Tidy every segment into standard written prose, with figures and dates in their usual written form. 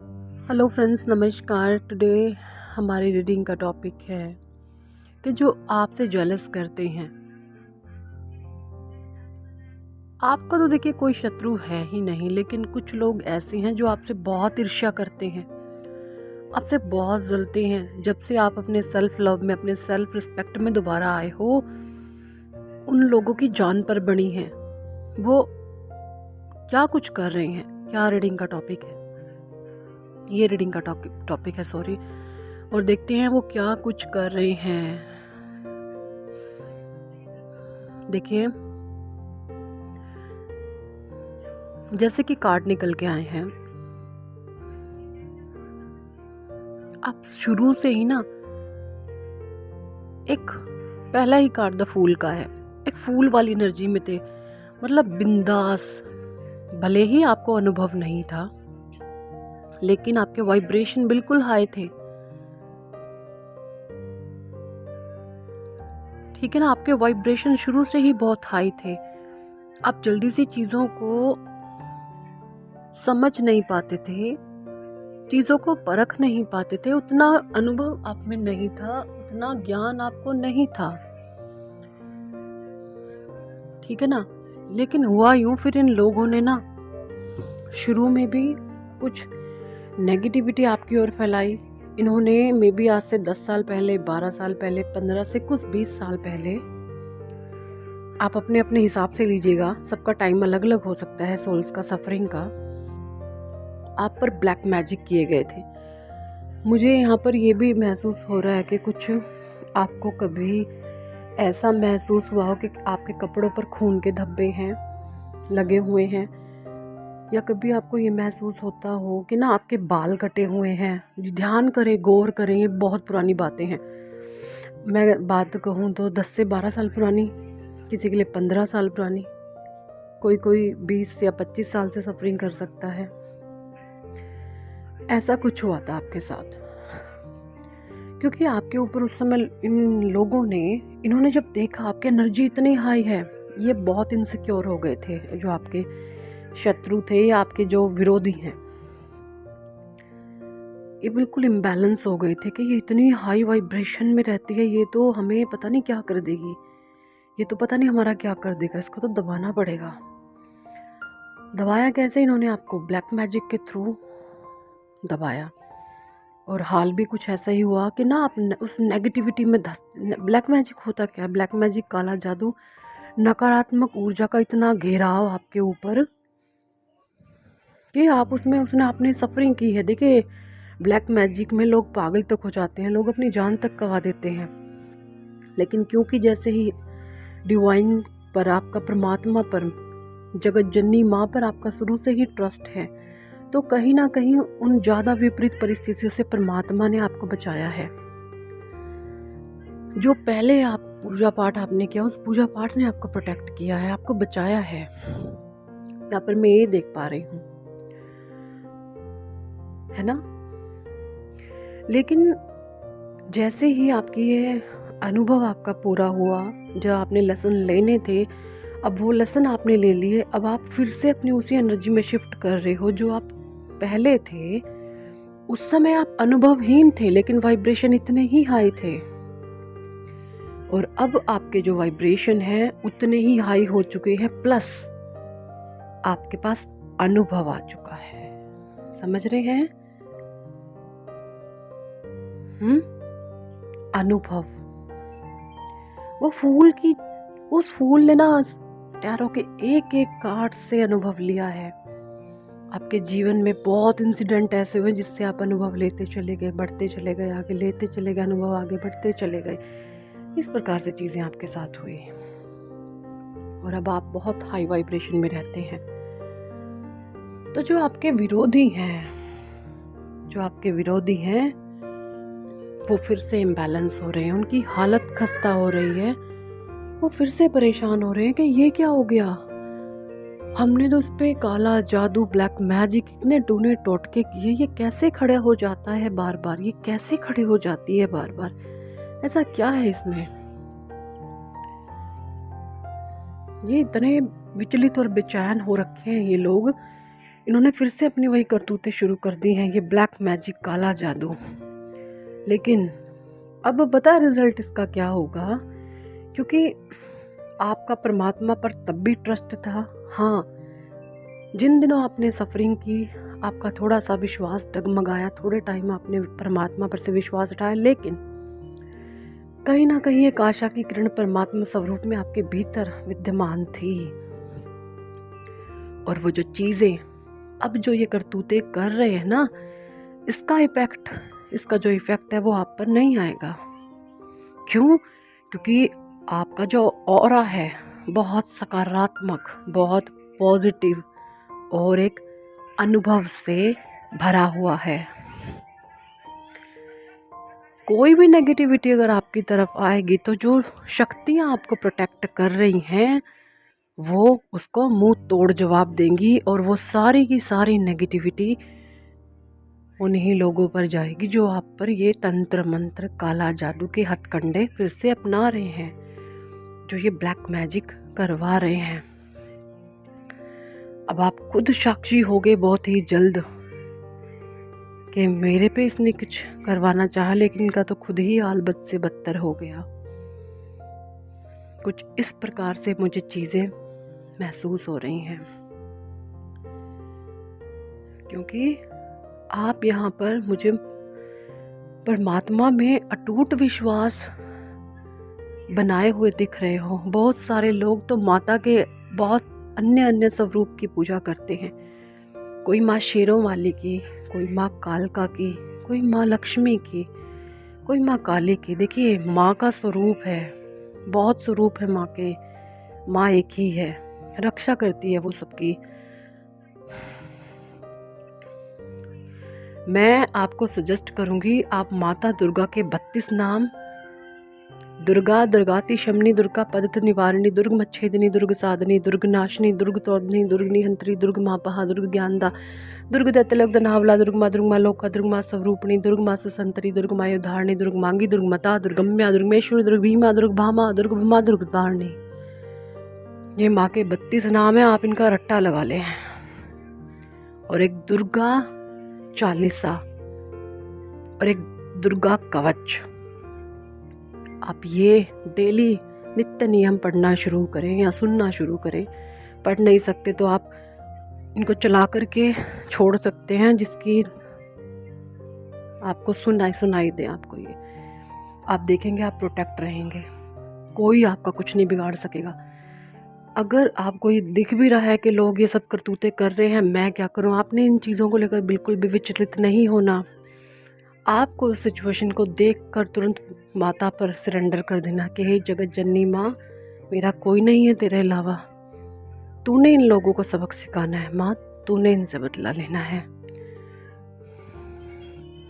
Hello friends, नमस्कार। Today हमारी reading का टॉपिक है कि जो आपसे जेलस करते हैं। आपका तो देखिए कोई शत्रु है ही नहीं, लेकिन कुछ लोग ऐसे हैं जो आपसे बहुत ईर्ष्या करते हैं, आपसे बहुत जलते हैं। जब से आप अपने सेल्फ लव में, अपने सेल्फ रिस्पेक्ट में दोबारा आए हो, उन लोगों की जान पर बनी है। वो क्या कुछ कर रहे हैं, क्या रीडिंग का टॉपिक है, ये रीडिंग का टॉपिक है, सॉरी। और देखते हैं वो क्या कुछ कर रहे हैं। देखिए, जैसे कि कार्ड निकल के आए हैं, आप शुरू से ही ना, एक पहला ही कार्ड द फूल का है। एक फूल वाली एनर्जी में थे, मतलब बिंदास। भले ही आपको अनुभव नहीं था, लेकिन आपके वाइब्रेशन बिल्कुल हाई थे। ठीक है ना, आपके वाइब्रेशन शुरू से ही बहुत हाई थे। आप जल्दी से चीज़ों को समझ नहीं पाते थे, चीज़ों को परख नहीं पाते थे। उतना अनुभव आप में नहीं था, उतना ज्ञान आपको नहीं था। ठीक है ना, लेकिन हुआ यूं, फिर इन लोगों ने ना शुरू में भी कुछ नेगेटिविटी आपकी ओर फैलाई। इन्होंने मे बी आज से 10 साल पहले, 12 साल पहले, 15 से कुछ 20 साल पहले, आप अपने अपने हिसाब से लीजिएगा, सबका टाइम अलग अलग हो सकता है सोल्स का, सफरिंग का, आप पर ब्लैक मैजिक किए गए थे। मुझे यहाँ पर ये भी महसूस हो रहा है कि कुछ आपको कभी ऐसा महसूस हुआ हो कि आपके कपड़ों पर खून के धब्बे हैं, लगे हुए हैं, या कभी आपको ये महसूस होता हो कि ना आपके बाल कटे हुए हैं। ध्यान करें, गौर करें, ये बहुत पुरानी बातें हैं। मैं बात कहूँ तो 10 से 12 साल पुरानी, किसी के लिए 15 साल पुरानी, कोई 20 या 25 साल से सफरिंग कर सकता है। ऐसा कुछ हुआ था आपके साथ, क्योंकि आपके ऊपर उस समय इन लोगों ने, इन्होंने जब देखा आपकी एनर्जी इतनी हाई है, ये बहुत इनसिक्योर हो गए थे। जो आपके शत्रु थे या आपके जो विरोधी हैं, ये बिल्कुल इम्बैलेंस हो गए थे कि ये इतनी हाई वाइब्रेशन में रहती है, ये तो हमें पता नहीं क्या कर देगी, ये तो पता नहीं हमारा क्या कर देगा, इसको तो दबाना पड़ेगा। दबाया कैसे? इन्होंने आपको ब्लैक मैजिक के थ्रू दबाया। और हाल भी कुछ ऐसा ही हुआ कि ना आप उस नेगेटिविटी में धस। ब्लैक मैजिक होता क्या है? ब्लैक मैजिक, काला जादू, नकारात्मक ऊर्जा का इतना घेराव आपके ऊपर कि आप उसमें, उसने आपने सफरिंग की है। देखिए, ब्लैक मैजिक में लोग पागल तक हो जाते हैं, लोग अपनी जान तक गंवा देते हैं। लेकिन क्योंकि जैसे ही डिवाइन पर, आपका परमात्मा पर, जगत जननी माँ पर आपका शुरू से ही ट्रस्ट है, तो कहीं ना कहीं उन ज़्यादा विपरीत परिस्थितियों से परमात्मा ने आपको बचाया है। जो पहले आप पूजा पाठ आपने किया, उस पूजा पाठ ने आपको प्रोटेक्ट किया है, आपको बचाया है। यहाँ पर मैं ये देख पा रही हूँ, है ना। लेकिन जैसे ही आपकी ये अनुभव आपका पूरा हुआ, जो आपने लेसन लेने थे, अब वो लेसन आपने ले लिए। अब आप फिर से अपनी उसी एनर्जी में शिफ्ट कर रहे हो जो आप पहले थे। उस समय आप अनुभवहीन थे, लेकिन वाइब्रेशन इतने ही हाई थे। और अब आपके जो वाइब्रेशन है उतने ही हाई हो चुके हैं, प्लस आपके पास अनुभव आ चुका है। समझ रहे हैं? अनुभव। वो फूल की, उस फूल ने ना टैरो के एक एक कार्ड से अनुभव लिया है। आपके जीवन में बहुत इंसिडेंट ऐसे हुए जिससे आप अनुभव लेते चले गए, बढ़ते चले गए, आगे लेते चले गए, अनुभव आगे बढ़ते चले गए। इस प्रकार से चीज़ें आपके साथ हुई, और अब आप बहुत हाई वाइब्रेशन में रहते हैं। तो जो आपके विरोधी हैं, वो फिर से इम्बैलेंस हो रहे हैं, उनकी हालत खस्ता हो रही है। वो फिर से परेशान हो रहे हैं कि ये क्या हो गया, हमने तो उस पर काला जादू, ब्लैक मैजिक, इतने टूने टोटके किए, ये कैसे खड़ा हो जाता है बार बार, ये कैसे खड़ी हो जाती है बार बार, ऐसा क्या है इसमें। ये इतने विचलित और बेचैन हो रखे हैं ये लोग। इन्होंने फिर से अपनी वही करतूतें शुरू कर दी हैं, ये ब्लैक मैजिक, काला जादू। लेकिन अब बता रिजल्ट इसका क्या होगा, क्योंकि आपका परमात्मा पर तब भी ट्रस्ट था। हाँ, जिन दिनों आपने सफरिंग की, आपका थोड़ा सा विश्वास डगमगाया, थोड़े टाइम आपने परमात्मा पर से विश्वास उठाया, लेकिन कहीं ना कहीं एक आशा की किरण परमात्मा स्वरूप में आपके भीतर विद्यमान थी। और वो जो चीज़ें अब जो ये करतूते कर रहे हैं ना, इसका जो इफेक्ट है वो आप पर नहीं आएगा। क्यों? क्योंकि आपका जो ऑरा है बहुत सकारात्मक, बहुत पॉजिटिव और एक अनुभव से भरा हुआ है। कोई भी नेगेटिविटी अगर आपकी तरफ आएगी तो जो शक्तियाँ आपको प्रोटेक्ट कर रही हैं वो उसको मुंह तोड़ जवाब देंगी, और वो सारी की सारी नेगेटिविटी उन्हीं लोगों पर जाएगी जो आप पर ये तंत्र मंत्र, काला जादू के हथकंडे फिर से अपना रहे हैं, जो ये ब्लैक मैजिक करवा रहे हैं। अब आप खुद साक्षी होगे बहुत ही जल्द कि मेरे पे इसने कुछ करवाना चाहा, लेकिन इनका तो खुद ही हाल बद से बदतर हो गया। कुछ इस प्रकार से मुझे चीज़ें महसूस हो रही हैं, क्योंकि आप यहाँ पर मुझे परमात्मा में अटूट विश्वास बनाए हुए दिख रहे हो। बहुत सारे लोग तो माता के बहुत अन्य अन्य स्वरूप की पूजा करते हैं, कोई माँ शेरों वाली की, कोई माँ कालका की, कोई माँ लक्ष्मी की, कोई माँ काली की। देखिए, माँ का स्वरूप है, बहुत स्वरूप है माँ के, माँ एक ही है, रक्षा करती है वो सबकी। मैं आपको सजेस्ट करूंगी, आप माता दुर्गा के 32 नाम, दुर्गा, दुर्गाति शमनी, दुर्गा पदत निवारणी, दुर्ग मच्छेदिनी, दुर्ग साधनी, दुर्ग नाशनी, दुर्ग तोड़नी, दुर्ग निहंत्री, दुर्ग मापहा, दुर्ग ज्ञानदा, दुर्ग दैत्यलक दनावला, दुर्ग माँ लोका, दुर्ग माँ स्वरूपणी, दुर्ग माँ सुसंतरी, दुर्ग माँ युधारणी, दुर्ग मांगी, दुर्ग मता, दुर्गम्या, दुर्गमेश्वरी, दुर्ग भीमा, दुर्ग भामा, दुर्ग भमा, दुर्ग धारणी। ये माँ के 32 नाम है, आप इनका रट्टा लगा लें। और एक दुर्गा चालीसा और एक दुर्गा कवच, आप ये डेली नित्य नियम पढ़ना शुरू करें या सुनना शुरू करें। पढ़ नहीं सकते तो आप इनको चला करके छोड़ सकते हैं, जिसकी आपको सुनाई दे आपको ये, आप देखेंगे आप प्रोटेक्ट रहेंगे, कोई आपका कुछ नहीं बिगाड़ सकेगा। अगर आपको ये दिख भी रहा है कि लोग ये सब करतूते कर रहे हैं, मैं क्या करूं, आपने इन चीज़ों को लेकर बिल्कुल भी विचलित नहीं होना। आपको उस सिचुएशन को देखकर तुरंत माता पर सरेंडर कर देना कि हे जगत जननी माँ, मेरा कोई नहीं है तेरे अलावा, तूने इन लोगों को सबक सिखाना है माँ, तूने इनसे बदला लेना है।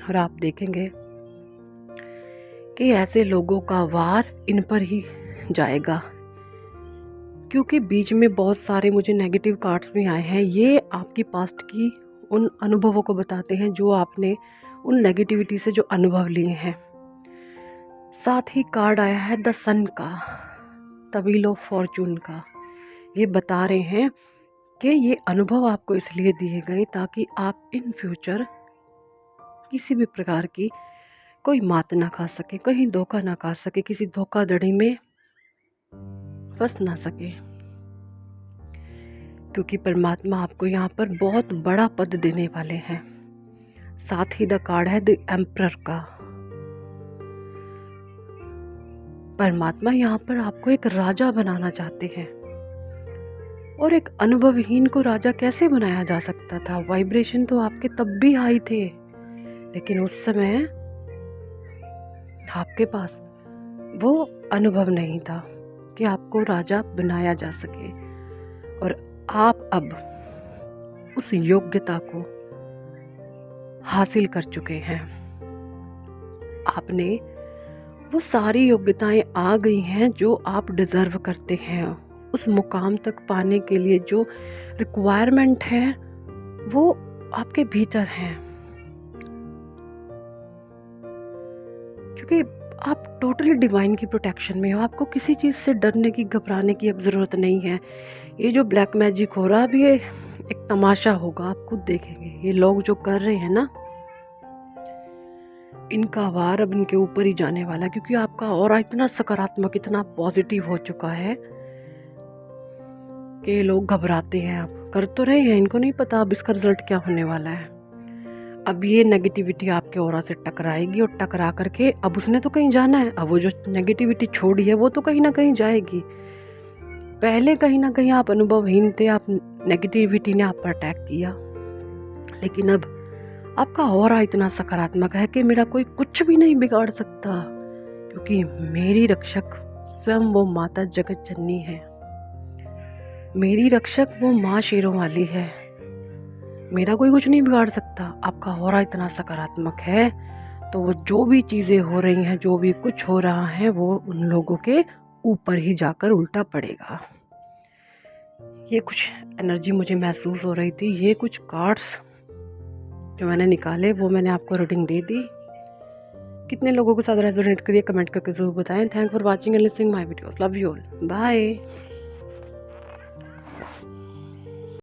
और आप देखेंगे कि ऐसे लोगों का वार इन पर ही जाएगा, क्योंकि बीच में बहुत सारे मुझे नेगेटिव कार्ड्स भी आए हैं। ये आपकी पास्ट की उन अनुभवों को बताते हैं जो आपने उन नेगेटिविटी से जो अनुभव लिए हैं। साथ ही कार्ड आया है द सन का, द व्हील ऑफ फॉर्चून का। ये बता रहे हैं कि ये अनुभव आपको इसलिए दिए गए ताकि आप इन फ्यूचर किसी भी प्रकार की कोई मात ना खा सके, कहीं धोखा ना खा सके, किसी धोखाधड़ी में फंस ना सके, क्योंकि परमात्मा आपको यहाँ पर बहुत बड़ा पद देने वाले हैं। साथ ही द कार्ड है द एम्परर का। परमात्मा यहाँ पर आपको एक राजा बनाना चाहते हैं, और एक अनुभवहीन को राजा कैसे बनाया जा सकता था? वाइब्रेशन तो आपके तब भी हाई थे, लेकिन उस समय आपके पास वो अनुभव नहीं था कि आपको राजा बनाया जा सके। और आप अब उस योग्यता को हासिल कर चुके हैं। आपने वो सारी योग्यताएं आ गई हैं जो आप डिज़र्व करते हैं। उस मुकाम तक पाने के लिए जो रिक्वायरमेंट है वो आपके भीतर है, क्योंकि आप टोटली डिवाइन की प्रोटेक्शन में हो। आपको किसी चीज़ से डरने की, घबराने की अब ज़रूरत नहीं है। ये जो ब्लैक मैजिक हो रहा है, अब ये एक तमाशा होगा, आप खुद देखेंगे। ये लोग जो कर रहे हैं ना, इनका वार अब इनके ऊपर ही जाने वाला है, क्योंकि आपका ऑरा इतना सकारात्मक, इतना पॉजिटिव हो चुका है कि ये लोग घबराते हैं। अब कर तो रहे हैं, इनको नहीं पता अब इसका रिजल्ट क्या होने वाला है। अब ये नेगेटिविटी आपके ऑरा से टकराएगी, और टकरा करके अब उसने तो कहीं जाना है। अब वो जो नेगेटिविटी छोड़ी है वो तो कहीं ना कहीं जाएगी। पहले कहीं ना कहीं आप अनुभवहीन थे, आप नेगेटिविटी ने आप पर अटैक किया, लेकिन अब आपका ऑरा इतना सकारात्मक है कि मेरा कोई कुछ भी नहीं बिगाड़ सकता, क्योंकि मेरी रक्षक स्वयं वो माता जगत जननी है। मेरी रक्षक वो माँ शेरों वाली है। मेरा कोई कुछ नहीं बिगाड़ सकता। आपका ऑरा इतना सकारात्मक है, तो वो जो भी चीज़ें हो रही हैं, जो भी कुछ हो रहा है, वो उन लोगों के ऊपर ही जाकर उल्टा पड़ेगा। ये कुछ एनर्जी मुझे महसूस हो रही थी। ये कुछ कार्ड्स जो मैंने निकाले वो मैंने आपको रीडिंग दे दी। कितने लोगों के साथ रेजोनेट करिए कमेंट करके ज़रूर बताएं। Thank for watching and listening my videos. Love you all. Bye.